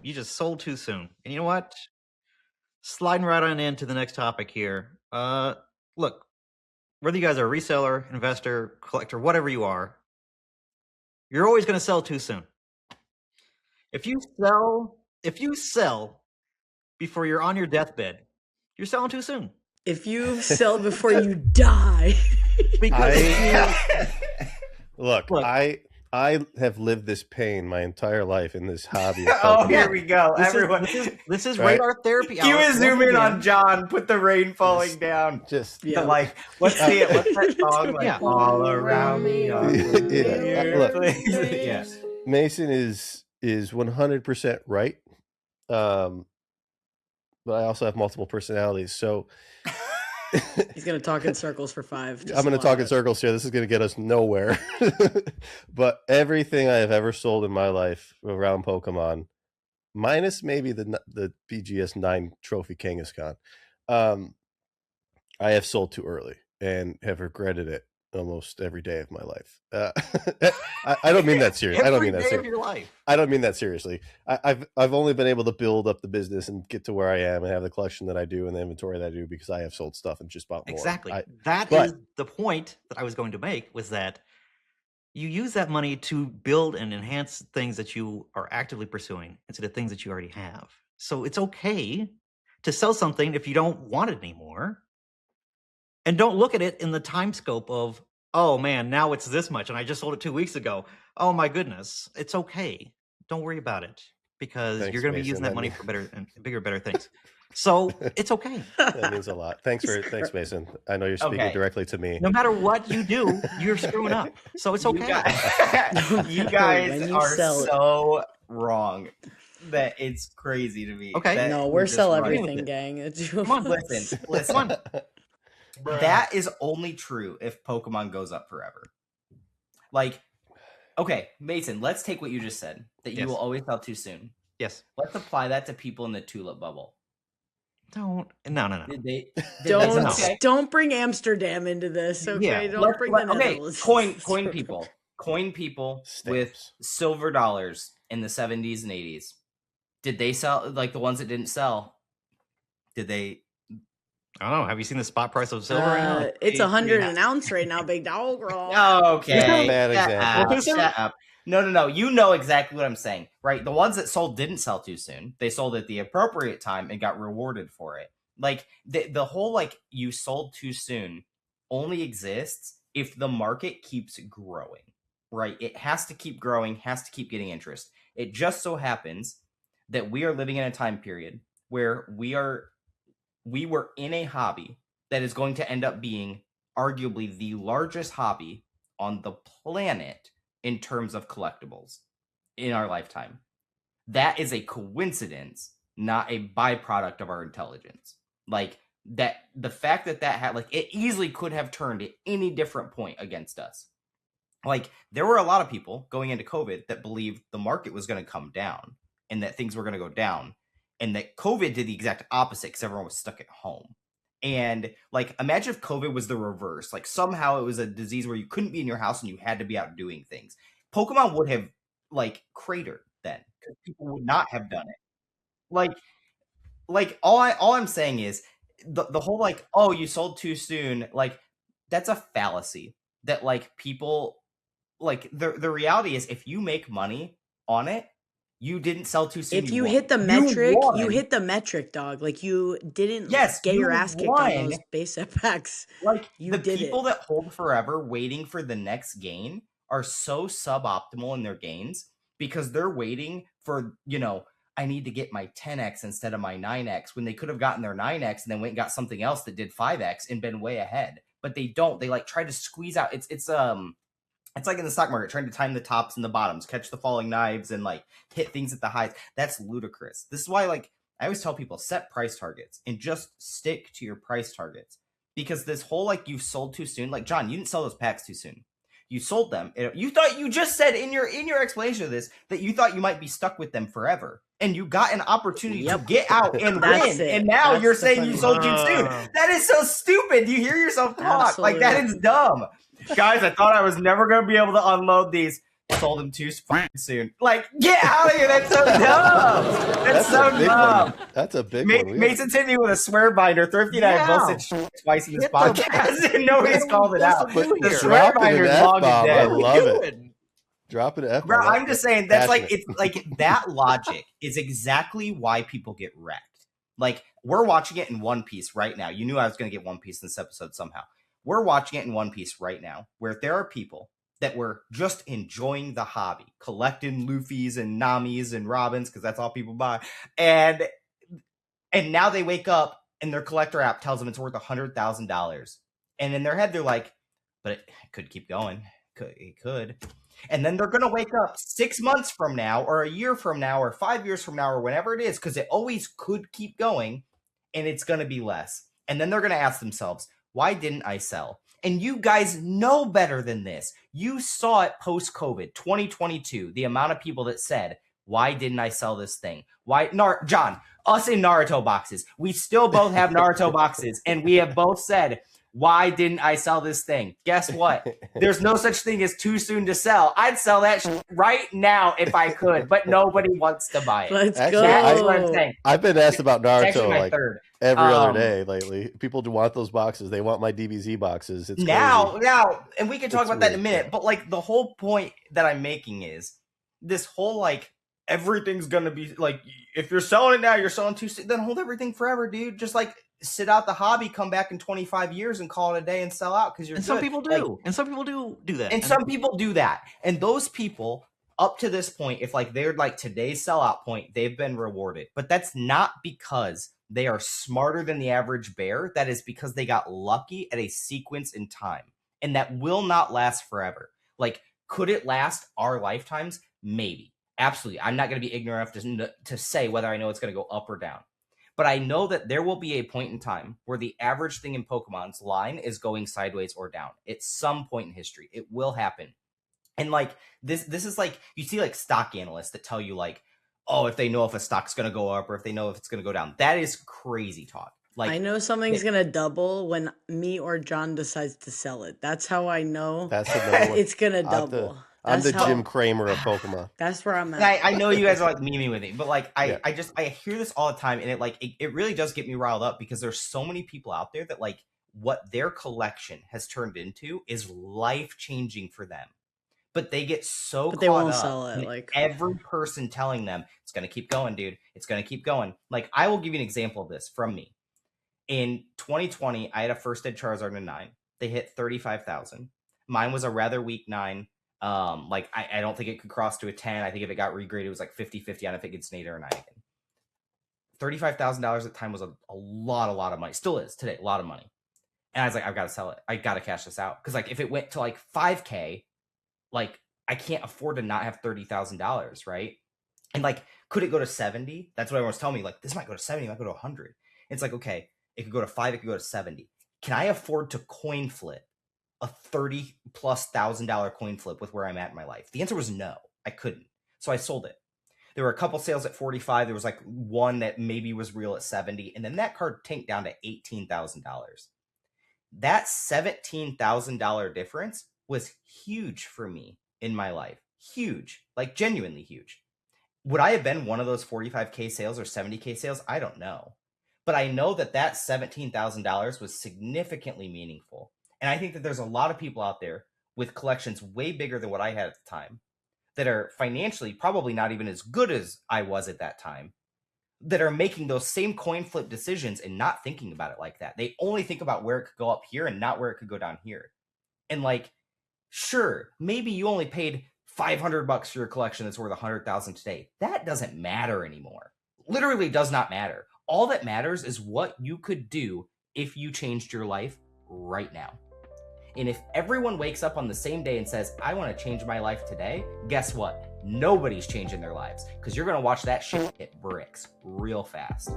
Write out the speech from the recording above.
You just sold too soon. And you know what? Sliding right on into the next topic here. Look, whether you guys are a reseller, investor, collector, whatever you are, you're always going to sell too soon. If you sell before you're on your deathbed, you're selling too soon. If you sell before you die. Because Look, I have lived this pain my entire life in this hobby. Oh, here we go. Everyone, this is radar therapy. Can you zoom in on John? Put the rain falling down. Just like, let's see it. What's that song? Like, all around me. Look, Mason is 100% right. But I also have multiple personalities, so he's gonna talk in circles for 5. I'm gonna talk in circles here. This is gonna get us nowhere. But everything I have ever sold in my life around Pokemon, minus maybe the BGS 9 Trophy Kangaskhan, I have sold too early and have regretted it almost every day of my life. I don't mean that seriously. I don't mean that seriously. Your life. I don't mean that seriously. I've only been able to build up the business and get to where I am and have the collection that I do and the inventory that I do because I have sold stuff and just bought more. Exactly. That is the point that I was going to make, was that you use that money to build and enhance things that you are actively pursuing instead of things that you already have. So it's okay to sell something if you don't want it anymore. And don't look at it in the time scope of, oh man, now it's this much and I just sold it 2 weeks ago. Oh my goodness. It's okay. Don't worry about it, because you're going to be using that money for better and bigger, better things. So it's okay. That means a lot. Thanks, Mason. I know you're speaking directly to me. No matter what you do, you're screwing up. So it's okay. You guys are so wrong. That it's crazy to me. Okay. No, we're sell everything, gang. Come on, listen. Come on. That is only true if Pokemon goes up forever. Like, okay, Mason, let's take what you just said, that you will always sell too soon. Yes. Let's apply that to people in the tulip bubble. No. Don't bring Amsterdam into this, okay? Yeah. Don't bring the Netherlands. Coin people. Coin people with silver dollars in the 70s and 80s. Did they sell, like the ones that didn't sell? Did they? I don't know. Have you seen the spot price of silver right now? It's 100 an ounce right now, big dog. Okay. Bad example. Shut up. No. You know exactly what I'm saying, right? The ones that sold didn't sell too soon. They sold at the appropriate time and got rewarded for it. Like the whole like you sold too soon only exists if the market keeps growing, right? It has to keep growing, has to keep getting interest. It just so happens that we are living in a time period where we were in a hobby that is going to end up being arguably the largest hobby on the planet in terms of collectibles in our lifetime. That is a coincidence, not a byproduct of our intelligence. Like that, the fact that had, like, it easily could have turned at any different point against us. Like, there were a lot of people going into COVID that believed the market was going to come down and that things were going to go down. And that COVID did the exact opposite because everyone was stuck at home. And like, imagine if COVID was the reverse. Like somehow it was a disease where you couldn't be in your house and you had to be out doing things. Pokemon would have like cratered then because people would not have done it. Like all I'm saying is the whole like, oh, you sold too soon. Like that's a fallacy that like people like the reality is if you make money on it, you didn't sell too soon. If you hit the metric, you hit the metric, dog. Like you didn't get your ass kicked on those base setbacks. Like the people that hold forever waiting for the next gain are so suboptimal in their gains because they're waiting for, you know, I need to get my 10x instead of my 9x when they could have gotten their 9x and then went and got something else that did 5x and been way ahead. But they don't. They like try to squeeze out. It's like in the stock market, trying to time the tops and the bottoms, catch the falling knives, and like hit things at the highs. That's ludicrous. This is why, like, I always tell people, set price targets and just stick to your price targets. Because this whole like you've sold too soon, like John, you didn't sell those packs too soon. You sold them. You thought you just said in your explanation of this that you thought you might be stuck with them forever, and you got an opportunity to get out and win. And now you're saying you sold too soon. That is so stupid. You hear yourself talk. Like that is dumb. Guys, I thought I was never going to be able to unload these. sold them too soon. Like, get out of here. That's so dumb. That's so dumb. That's a big one. Mason's hit me with a swear binder. Thrifty and I have both said twice in this podcast, and nobody's called it out. The swear binder is long and dead. I love it. Dropping an F-bomb. Bro, I'm just saying, that's like, it's like, that logic is exactly why people get wrecked. Like, we're watching it in One Piece right now. You knew I was going to get One Piece in this episode somehow. We're watching it in One Piece right now, where there are people that were just enjoying the hobby, collecting Luffy's and Nami's and Robins, because that's all people buy. And now they wake up and their collector app tells them it's worth $100,000. And in their head, they're like, but it could keep going. It could. And then they're going to wake up 6 months from now, or a year from now, or 5 years from now, or whenever it is, because it always could keep going, and it's going to be less. And then they're going to ask themselves, why didn't I sell? And you guys know better than this. You saw it post-COVID, 2022, the amount of people that said, why didn't I sell this thing? Why, John, us in Naruto boxes, we still both have Naruto boxes, and we have both said, why didn't I sell this thing? Guess what? There's no such thing as too soon to sell. I'd sell that right now if I could, but nobody wants to buy it. Let's go. That's what I'm saying. I've been asked about Naruto like third. every other day lately. People do want those boxes. They want my DBZ boxes. It's now, and we can talk about that in a minute. But like, the whole point that I'm making is this whole like, everything's gonna be like, if you're selling it now, you're selling too soon. Then hold everything forever, dude. Just like, sit out the hobby, come back in 25 years and call it a day and sell out because you're and good. Some people do. Like, and some people do that. And some people do that. And those people, up to this point, if like they're like today's sellout point, they've been rewarded. But that's not because they are smarter than the average bear. That is because they got lucky at a sequence in time. And that will not last forever. Like, could it last our lifetimes? Maybe. Absolutely. I'm not going to be ignorant enough to say whether I know it's going to go up or down. But I know that there will be a point in time where the average thing in Pokemon's line is going sideways or down. At some point in history, it will happen. And like, this is like, you see like stock analysts that tell you like, oh, if they know if a stock's going to go up or if they know if it's going to go down. That is crazy talk. Like, I know something's going to double when me or John decides to sell it. That's how I know it's going to double. I'm the Jim Cramer of Pokemon. That's where I'm at. I know you guys are like memeing with me, but like I hear this all the time, and it really does get me riled up because there's so many people out there that like what their collection has turned into is life changing for them, but they get so but they won't sell it. Like every person telling them it's gonna keep going, dude. It's gonna keep going. Like I will give you an example of this from me. In 2020, I had a first ed Charizard in 9. They hit 35,000. Mine was a rather weak 9. Like I don't think it could cross to a 10. I think if it got regraded, it was like 50-50 on if it gets an 8 or a 9 again. $35,000 at the time was a lot of money. Still is today, a lot of money. And I was like, I've got to sell it. I got to cash this out. Because like if it went to like 5K, like I can't afford to not have $30,000, right? And like, could it go to 70? That's what everyone's telling me. Like, this might go to 70, it might go to 100. It's like, okay, it could go to 5, it could go to 70. Can I afford to coin flip a $30,000+ coin flip with where I'm at in my life? The answer was no, I couldn't. So I sold it. There were a couple sales at 45. There was like one that maybe was real at 70. And then that card tanked down to $18,000. That $17,000 difference was huge for me in my life. Huge, like genuinely huge. Would I have been one of those 45K sales or 70K sales? I don't know. But I know that that $17,000 was significantly meaningful. And I think that there's a lot of people out there with collections way bigger than what I had at the time that are financially probably not even as good as I was at that time, that are making those same coin flip decisions and not thinking about it like that. They only think about where it could go up here and not where it could go down here. And like, sure, maybe you only paid $500 for your collection that's worth $100,000 today. That doesn't matter anymore. Literally does not matter. All that matters is what you could do if you changed your life right now. And if everyone wakes up on the same day and says, I want to change my life today, guess what? Nobody's changing their lives because you're going to watch that shit hit bricks real fast.